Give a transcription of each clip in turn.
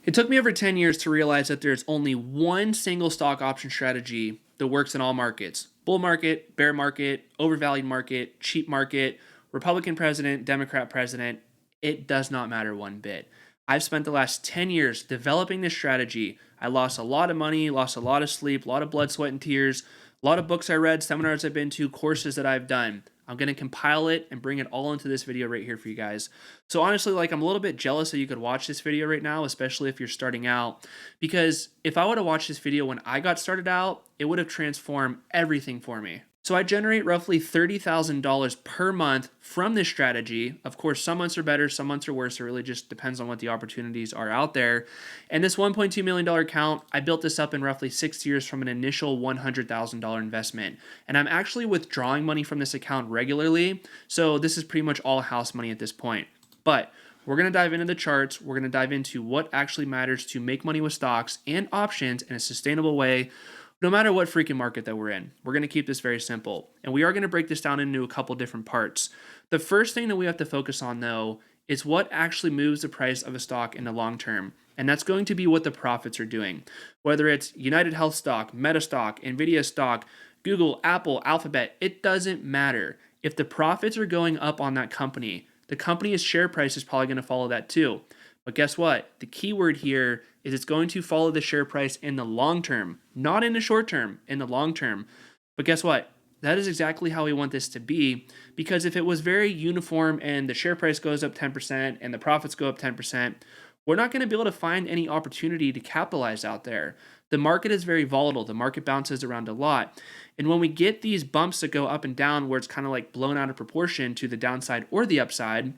It took me over 10 years to realize that there's only one single stock option strategy that works in all markets: bull market, bear market, overvalued market, cheap market, Republican president, Democrat president. It does not matter one bit. I've spent the last 10 years developing this strategy. I lost a lot of money, lost a lot of sleep, a lot of blood, sweat, and tears, a lot of books I read, seminars I've been to, courses that I've done. I'm going to compile it and bring it all into this video right here for you guys. So honestly, I'm a little bit jealous that you could watch this video right now, especially if you're starting out, because if I would have watched this video when I got started out, it would have transformed everything for me. So I generate roughly $30,000 per month from this strategy. Of course, some months are better, some months are worse. It really just depends on what the opportunities are out there. And this $1.2 million account, I built this up in roughly 6 years from an initial $100,000 investment. And I'm actually withdrawing money from this account regularly. So this is pretty much all house money at this point. But we're going to dive into the charts. We're going to dive into what actually matters to make money with stocks and options in a sustainable way, no matter what freaking market that we're in. We're going to keep this very simple. And we are going to break this down into a couple different parts. The first thing that we have to focus on, though, is what actually moves the price of a stock in the long term. And that's going to be what the profits are doing. Whether it's United Health stock, Meta stock, Nvidia stock, Google, Apple, Alphabet, it doesn't matter. If the profits are going up on that company, the company's share price is probably going to follow that too. But guess what? The key word here is it's going to follow the share price in the long term, not in the short term, in the long term. But guess what? That is exactly how we want this to be, because if it was very uniform and the share price goes up 10% and the profits go up 10%, we're not going to be able to find any opportunity to capitalize out there. The market is very volatile. The market bounces around a lot. And when we get these bumps that go up and down where it's kind of like blown out of proportion to the downside or the upside,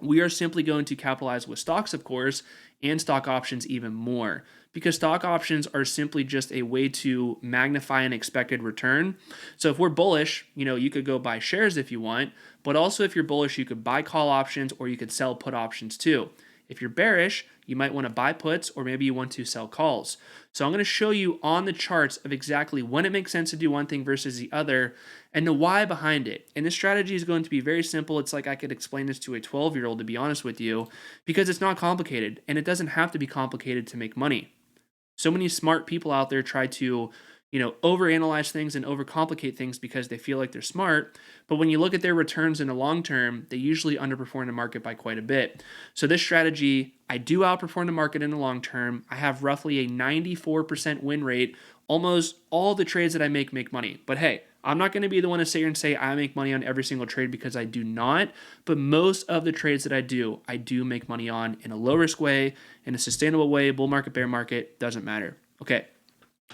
we are simply going to capitalize with stocks, of course, and stock options even more, because stock options are simply just a way to magnify an expected return. So if we're bullish, you could go buy shares if you want, but also if you're bullish, you could buy call options or you could sell put options too. If you're bearish, you might want to buy puts or maybe you want to sell calls. So I'm going to show you on the charts of exactly when it makes sense to do one thing versus the other and the why behind it. And this strategy is going to be very simple. It's like I could explain this to a 12-year-old, to be honest with you, because it's not complicated and it doesn't have to be complicated to make money. So many smart people out there try to overanalyze things and overcomplicate things because they feel like they're smart. But when you look at their returns in the long term, they usually underperform the market by quite a bit. So this strategy, I do outperform the market in the long term. I have roughly a 94% win rate. Almost all the trades that I make money. But hey, I'm not going to be the one to sit here and say I make money on every single trade, because I do not. But most of the trades that I do make money on in a low risk way, in a sustainable way. Bull market, bear market, doesn't matter. Okay.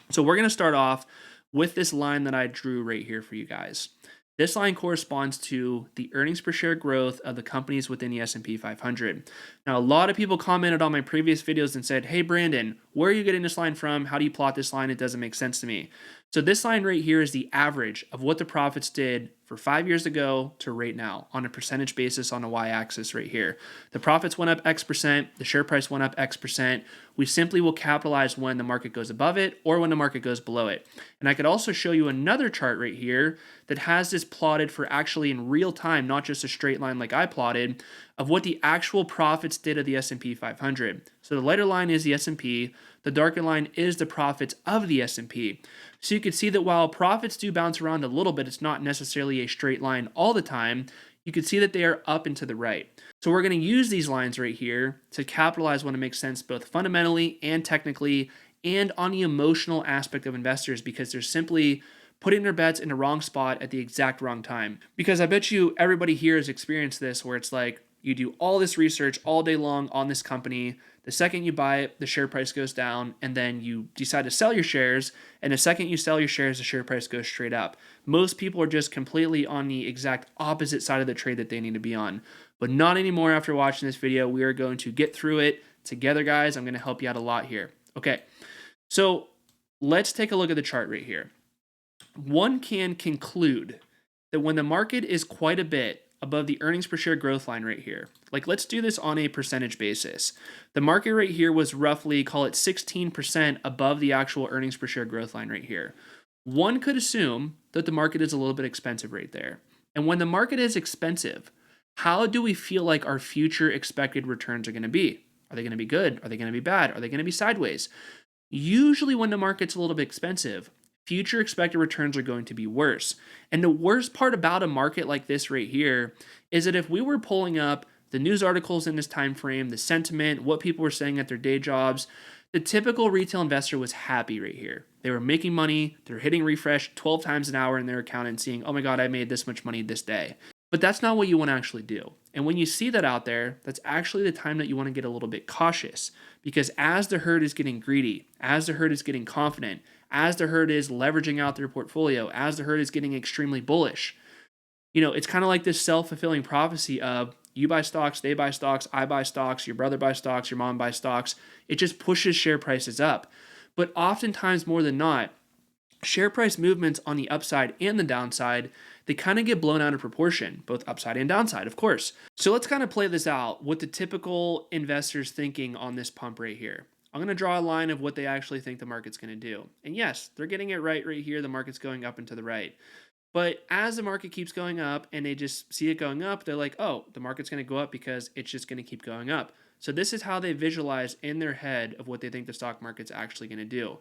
So we're going to start off with this line that I drew right here for you guys. This line corresponds to the earnings per share growth of the companies within the S&P 500. Now, a lot of people commented on my previous videos and said, hey, Brandon, where are you getting this line from? How do you plot this line? It doesn't make sense to me. So this line right here is the average of what the profits did for 5 years ago to right now on a percentage basis on a y-axis right here. The profits went up X percent, the share price went up X percent. We simply will capitalize when the market goes above it or when the market goes below it. And I could also show you another chart right here that has this plotted for actually in real time, not just a straight line like I plotted, of what the actual profits did of the S&P 500. So the lighter line is the S&P, the darker line is the profits of the S&P. So you can see that while profits do bounce around a little bit, it's not necessarily a straight line all the time. You can see that they are up and to the right. So we're going to use these lines right here to capitalize when it makes sense, both fundamentally and technically, and on the emotional aspect of investors, because they're simply putting their bets in the wrong spot at the exact wrong time. Because I bet you everybody here has experienced this, where it's like you do all this research all day long on this company. The second you buy it, the share price goes down, and then you decide to sell your shares, and the second you sell your shares, the share price goes straight up. Most people are just completely on the exact opposite side of the trade that they need to be on. But not anymore after watching this video. We are going to get through it together, guys. I'm going to help you out a lot here. Okay, so let's take a look at the chart right here. One can conclude that when the market is quite a bit above the earnings per share growth line right here, like let's do this on a percentage basis. The market right here was roughly, call it 16% above the actual earnings per share growth line right here. One could assume that the market is a little bit expensive right there. And when the market is expensive, how do we feel like our future expected returns are going to be? Are they going to be good? Are they going to be bad? Are they going to be sideways? Usually, when the market's a little bit expensive, future expected returns are going to be worse. And the worst part about a market like this right here is that if we were pulling up the news articles in this time frame, the sentiment, what people were saying at their day jobs, the typical retail investor was happy right here. They were making money, they're hitting refresh 12 times an hour in their account and seeing, oh my God, I made this much money this day. But that's not what you want to actually do. And when you see that out there, that's actually the time that you want to get a little bit cautious, because as the herd is getting greedy, as the herd is getting confident, as the herd is leveraging out their portfolio, as the herd is getting extremely bullish, it's kind of like this self-fulfilling prophecy of you buy stocks, they buy stocks, I buy stocks, your brother buys stocks, your mom buys stocks. It just pushes share prices up. But oftentimes, more than not, share price movements on the upside and the downside, they kind of get blown out of proportion, both upside and downside, of course. So let's kind of play this out, what the typical investor's thinking on this pump right here. I'm going to draw a line of what they actually think the market's going to do. And yes, they're getting it right here. The market's going up and to the right. But as the market keeps going up and they just see it going up, they're like, oh, the market's going to go up because it's just going to keep going up. So this is how they visualize in their head of what they think the stock market's actually going to do.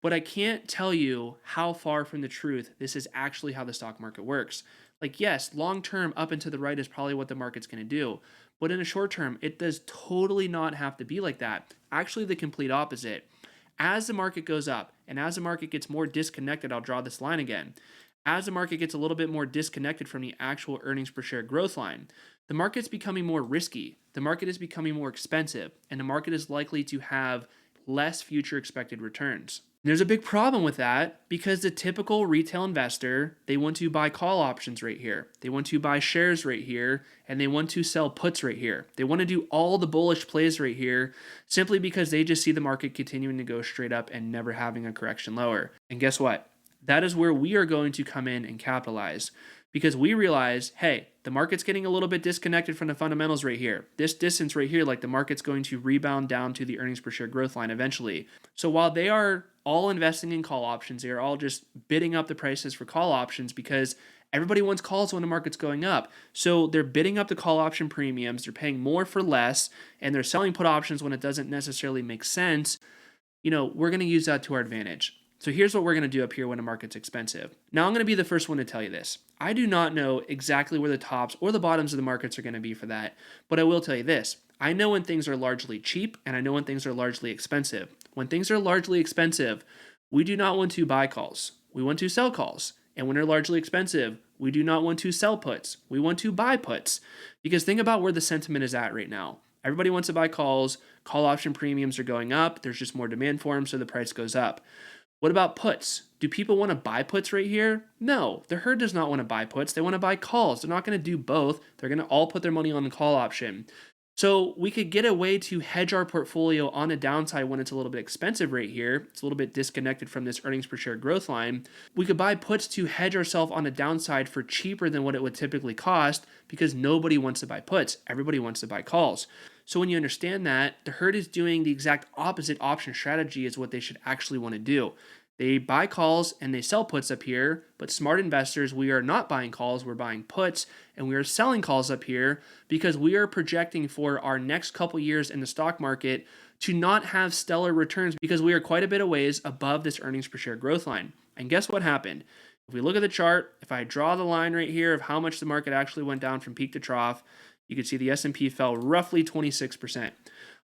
But I can't tell you how far from the truth this is actually how the stock market works. Like, yes, long term, up and to the right is probably what the market's going to do. But in a short term, it does totally not have to be like that. Actually, the complete opposite. As the market goes up and as the market gets more disconnected, I'll draw this line again. As the market gets a little bit more disconnected from the actual earnings per share growth line, the market's becoming more risky, the market is becoming more expensive, and the market is likely to have less future expected returns. There's a big problem with that because the typical retail investor, they want to buy call options right here. They want to buy shares right here, and they want to sell puts right here. They want to do all the bullish plays right here simply because they just see the market continuing to go straight up and never having a correction lower. And guess what? That is where we are going to come in and capitalize because we realize, hey, the market's getting a little bit disconnected from the fundamentals right here. This distance right here, like the market's going to rebound down to the earnings per share growth line eventually. So while they are all investing in call options, they are all just bidding up the prices for call options because everybody wants calls when the market's going up. So they're bidding up the call option premiums, they're paying more for less, and they're selling put options when it doesn't necessarily make sense. We're going to use that to our advantage. So here's what we're going to do up here when the market's expensive. Now I'm going to be the first one to tell you this. I do not know exactly where the tops or the bottoms of the markets are going to be for that, but I will tell you this. I know when things are largely cheap and I know when things are largely expensive. When things are largely expensive, we do not want to buy calls. We want to sell calls. And when they're largely expensive, we do not want to sell puts. We want to buy puts. Because think about where the sentiment is at right now. Everybody wants to buy calls. Call option premiums are going up. There's just more demand for them, so the price goes up. What about puts? Do people want to buy puts right here? No, the herd does not want to buy puts. They want to buy calls. They're not going to do both. They're going to all put their money on the call option. So we could get a way to hedge our portfolio on the downside when it's a little bit expensive right here. It's a little bit disconnected from this earnings per share growth line. We could buy puts to hedge ourselves on the downside for cheaper than what it would typically cost because nobody wants to buy puts. Everybody wants to buy calls. So when you understand that, the herd is doing the exact opposite option strategy is what they should actually want to do. They buy calls and they sell puts up here, but smart investors, we are not buying calls, we're buying puts, and we are selling calls up here because we are projecting for our next couple years in the stock market to not have stellar returns because we are quite a bit of ways above this earnings per share growth line. And guess what happened? If we look at the chart, if I draw the line right here of how much the market actually went down from peak to trough, you can see the S&P fell roughly 26%.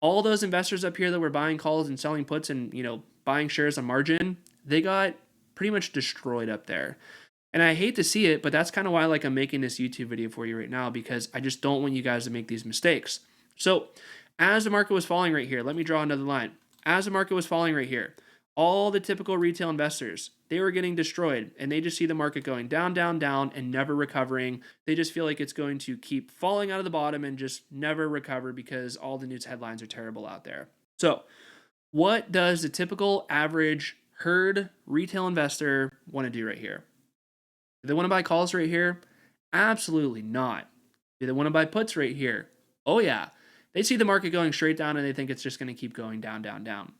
All those investors up here that were buying calls and selling puts and, buying shares on margin, they got pretty much destroyed up there. And I hate to see it, but that's kind of why I'm making this YouTube video for you right now because I just don't want you guys to make these mistakes. So as the market was falling right here, let me draw another line. As the market was falling right here, all the typical retail investors, they were getting destroyed and they just see the market going down, down, down and never recovering. They just feel like it's going to keep falling out of the bottom and just never recover because all the news headlines are terrible out there. So what does the typical average herd retail investor want to do right here? Do they want to buy calls right here? Absolutely not. Do they want to buy puts right here? Oh yeah. They see the market going straight down and they think it's just going to keep going down, down, down.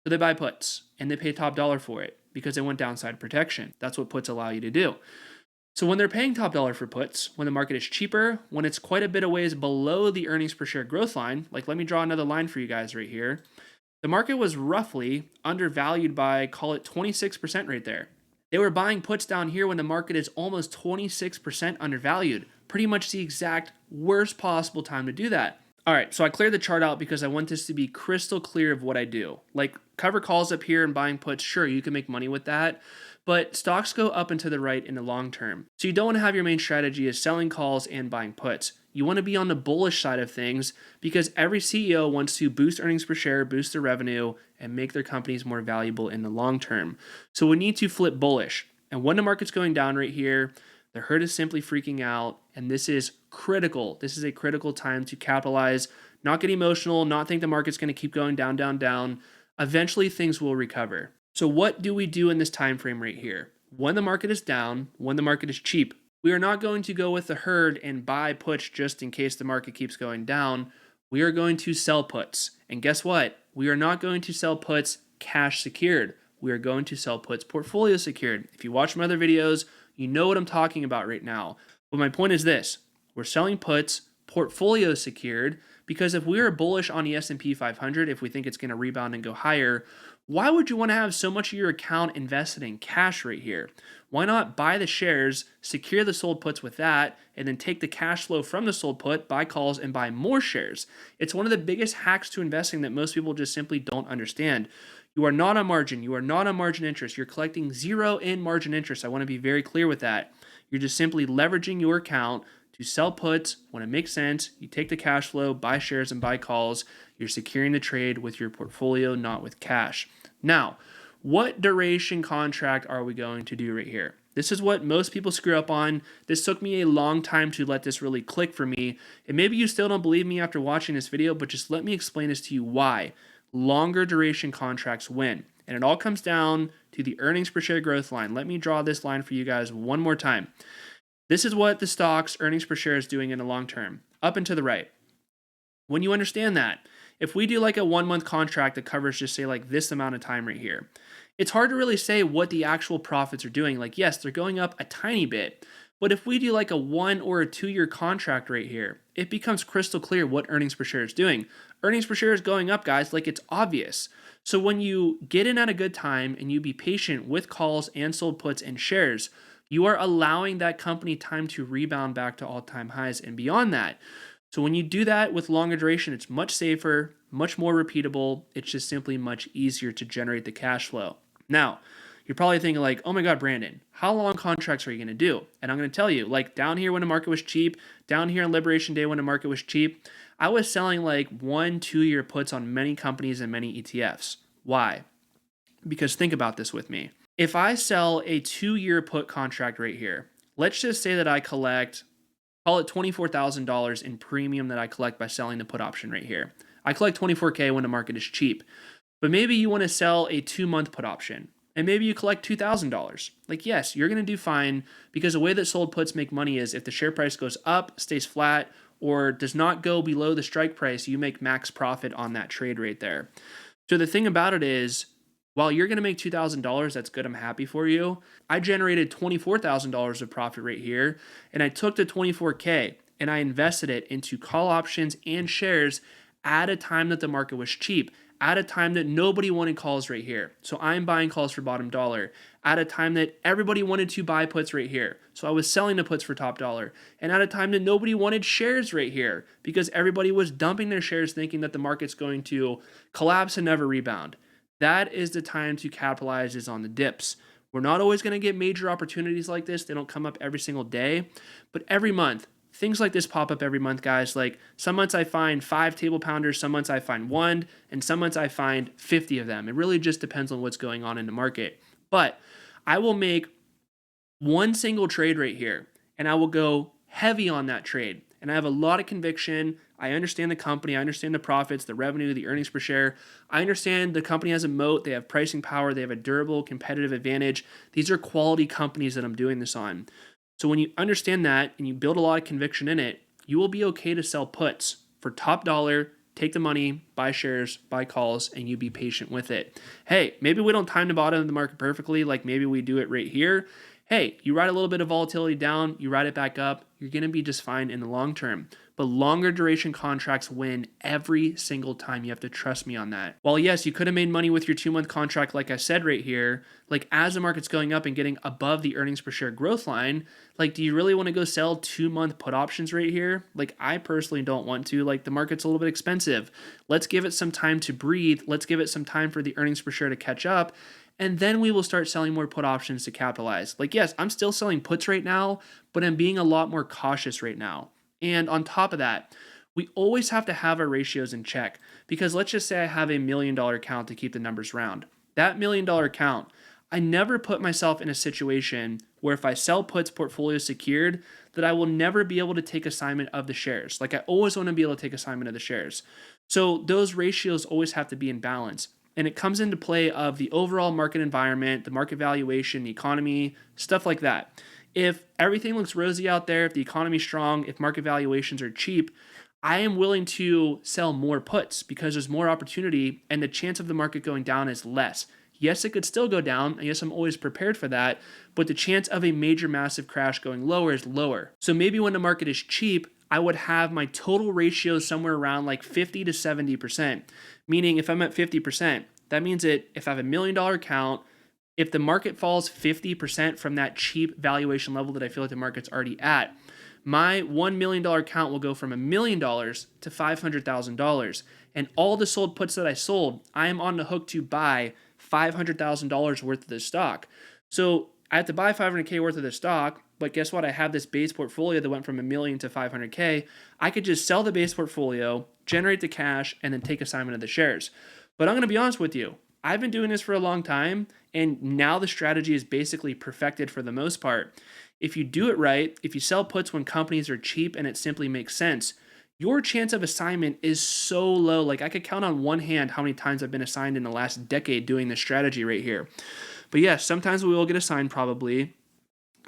So they buy puts and they pay top dollar for it because they want downside protection. That's what puts allow you to do. So when they're paying top dollar for puts, when the market is cheaper, when it's quite a bit of ways below the earnings per share growth line, like let me draw another line for you guys right here. The market was roughly undervalued by, call it 26% right there. They were buying puts down here when the market is almost 26% undervalued. Pretty much the exact worst possible time to do that. All right, so I cleared the chart out because I want this to be crystal clear of what I do. Like cover calls up here and buying puts, sure, you can make money with that, but stocks go up and to the right in the long term. So you don't want to have your main strategy as selling calls and buying puts. You want to be on the bullish side of things because every CEO wants to boost earnings per share, boost their revenue, and make their companies more valuable in the long term. So we need to flip bullish. And when the market's going down right here, the herd is simply freaking out, and this is critical. This is a critical time to capitalize, not get emotional, not think the market's going to keep going down, down, down. Eventually, things will recover. So what do we do in this time frame right here? When the market is down, when the market is cheap, we are not going to go with the herd and buy puts just in case the market keeps going down. We are going to sell puts. And guess what? We are not going to sell puts cash secured. We are going to sell puts portfolio secured. If you watch my other videos, you know what I'm talking about right now. But my point is this. We're selling puts portfolio secured because if we are bullish on the S&P 500, if we think it's going to rebound and go higher, why would you want to have so much of your account invested in cash right here? Why not buy the shares, secure the sold puts with that, and then take the cash flow from the sold put, buy calls, and buy more shares? It's one of the biggest hacks to investing that most people just simply don't understand. You are not on margin. You are not on margin interest. You're collecting zero in margin interest. I want to be very clear with that. You're just simply leveraging your account to sell puts when it makes sense. You take the cash flow, buy shares, and buy calls. You're securing the trade with your portfolio, not with cash. Now, what duration contract are we going to do right here? This is what most people screw up on. This took me a long time to let this really click for me. And maybe you still don't believe me after watching this video, but just let me explain this to you why. Longer duration contracts win. And it all comes down to the earnings per share growth line. Let me draw this line for you guys one more time. This is what the stock's earnings per share is doing in the long term, up and to the right. When you understand that, if we do like a 1 month contract that covers just say like this amount of time right here, it's hard to really say what the actual profits are doing. Like, yes, they're going up a tiny bit, but if we do like a 1 or a 2 year contract right here, it becomes crystal clear what earnings per share is doing. Earnings per share is going up, guys, like it's obvious. So when you get in at a good time and you be patient with calls and sold puts and shares, you are allowing that company time to rebound back to all-time highs and beyond that. So when you do that with longer duration, it's much safer, much more repeatable. It's just simply much easier to generate the cash flow. Now, you're probably thinking like, oh my God, Brandon, how long contracts are you going to do? And I'm going to tell you, like down here when the market was cheap, down here on Liberation Day when the market was cheap, I was selling like 1-2 year puts on many companies and many ETFs. Why? Because think about this with me. If I sell a 2 year put contract right here, let's just say that I collect, call it $24,000 in premium that I collect by selling the put option right here. I collect $24K when the market is cheap. But maybe you want to sell a 2 month put option and maybe you collect $2,000. Like, yes, you're going to do fine because the way that sold puts make money is if the share price goes up, stays flat, or does not go below the strike price, you make max profit on that trade right there. So the thing about it is, while you're going to make $2,000, that's good, I'm happy for you. I generated $24,000 of profit right here, and I took the $24K and I invested it into call options and shares at a time that the market was cheap, at a time that nobody wanted calls right here. So I'm buying calls for bottom dollar at a time that everybody wanted to buy puts right here. So I was selling the puts for top dollar, and at a time that nobody wanted shares right here because everybody was dumping their shares thinking that the market's going to collapse and never rebound. That is the time to capitalize is on the dips. We're not always going to get major opportunities like this. They don't come up every single day, but every month, things like this pop up every month, guys. Like some months I find 5 table pounders, some months I find 1, and some months I find 50 of them. It really just depends on what's going on in the market. But I will make one single trade right here, and I will go heavy on that trade. And I have a lot of conviction. I understand the company. I understand the profits, the revenue, the earnings per share. I understand the company has a moat. They have pricing power. They have a durable competitive advantage. These are quality companies that I'm doing this on. So when you understand that and you build a lot of conviction in it, you will be okay to sell puts for top dollar, take the money, buy shares, buy calls, and you be patient with it. Hey, maybe we don't time the bottom of the market perfectly, like maybe we do it right here. Hey, you ride a little bit of volatility down, you ride it back up, you're going to be just fine in the long term. But longer duration contracts win every single time. You have to trust me on that. While yes, you could have made money with your 2-month contract, like I said right here, like as the market's going up and getting above the earnings per share growth line, like do you really want to go sell 2-month put options right here? Like I personally don't want to. Like the market's a little bit expensive. Let's give it some time to breathe. Let's give it some time for the earnings per share to catch up. And then we will start selling more put options to capitalize. Like, yes, I'm still selling puts right now, but I'm being a lot more cautious right now. And on top of that, we always have to have our ratios in check because let's just say I have a $1 million account to keep the numbers round. That $1 million account, I never put myself in a situation where if I sell puts portfolio secured, that I will never be able to take assignment of the shares. Like I always want to be able to take assignment of the shares. So those ratios always have to be in balance. And it comes into play of the overall market environment, the market valuation, the economy, stuff like that. If everything looks rosy out there, if the economy's strong, if market valuations are cheap, I am willing to sell more puts because there's more opportunity and the chance of the market going down is less. Yes, it could still go down, and yes, I'm always prepared for that, but the chance of a major massive crash going lower is lower. So maybe when the market is cheap, I would have my total ratio somewhere around like 50 to 70%. Meaning if I'm at 50%, that means that if I have $1 million account, if the market falls 50% from that cheap valuation level that I feel like the market's already at, my $1 million account will go from $1 million to $500,000. And all the sold puts that I sold, I am on the hook to buy $500,000 worth of this stock. So I have to buy $500K worth of the stock, but guess what? I have this base portfolio that went from $1 million to $500K. I could just sell the base portfolio, generate the cash, and then take assignment of the shares. But I'm going to be honest with you. I've been doing this for a long time, and now the strategy is basically perfected for the most part. If you do it right, if you sell puts when companies are cheap and it simply makes sense, your chance of assignment is so low. Like I could count on one hand how many times I've been assigned in the last decade doing this strategy right here. But yes, sometimes we will get assigned probably.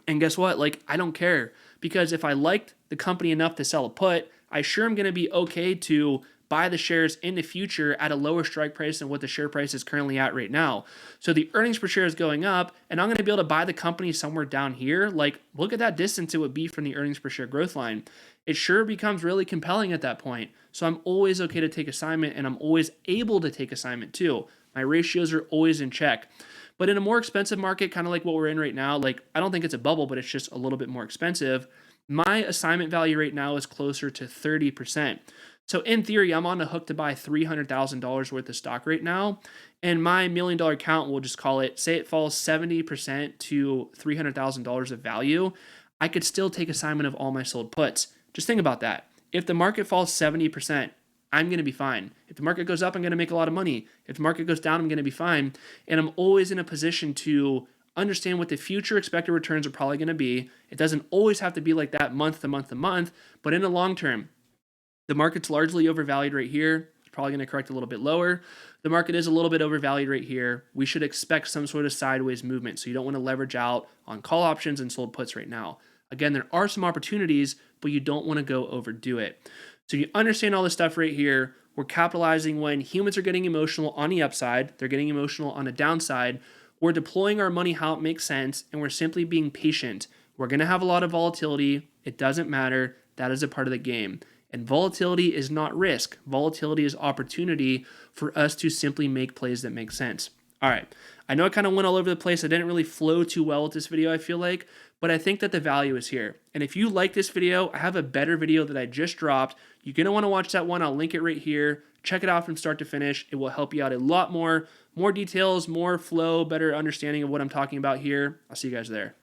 And guess what? Like I don't care because if I liked the company enough to sell a put, I sure am going to be okay to buy the shares in the future at a lower strike price than what the share price is currently at right now. So the earnings per share is going up, and I'm going to be able to buy the company somewhere down here. Like, look at that distance it would be from the earnings per share growth line. It sure becomes really compelling at that point. So I'm always okay to take assignment, and I'm always able to take assignment too. My ratios are always in check. But in a more expensive market, kind of like what we're in right now, like I don't think it's a bubble, but it's just a little bit more expensive. My assignment value right now is closer to 30%. So in theory, I'm on the hook to buy $300,000 worth of stock right now. And my $1 million account, we'll just call it, say it falls 70% to $300,000 of value. I could still take assignment of all my sold puts. Just think about that. If the market falls 70%, I'm going to be fine. If the market goes up, I'm going to make a lot of money. If the market goes down, I'm going to be fine. And I'm always in a position to understand what the future expected returns are probably going to be. It doesn't always have to be like that month to month to month, but in the long term, the market's largely overvalued right here. It's probably going to correct a little bit lower. The market is a little bit overvalued right here. We should expect some sort of sideways movement. So you don't want to leverage out on call options and sold puts right now. Again, there are some opportunities, but you don't want to go overdo it. So you understand all this stuff right here. We're capitalizing when humans are getting emotional on the upside. They're getting emotional on the downside. We're deploying our money how it makes sense, and we're simply being patient. We're going to have a lot of volatility. It doesn't matter. That is a part of the game. And volatility is not risk. Volatility is opportunity for us to simply make plays that make sense. All right. I know I kind of went all over the place. I didn't really flow too well with this video, I feel like, but I think that the value is here. And if you like this video, I have a better video that I just dropped. You're going to want to watch that one. I'll link it right here. Check it out from start to finish. It will help you out a lot more details, more flow, better understanding of what I'm talking about here. I'll see you guys there.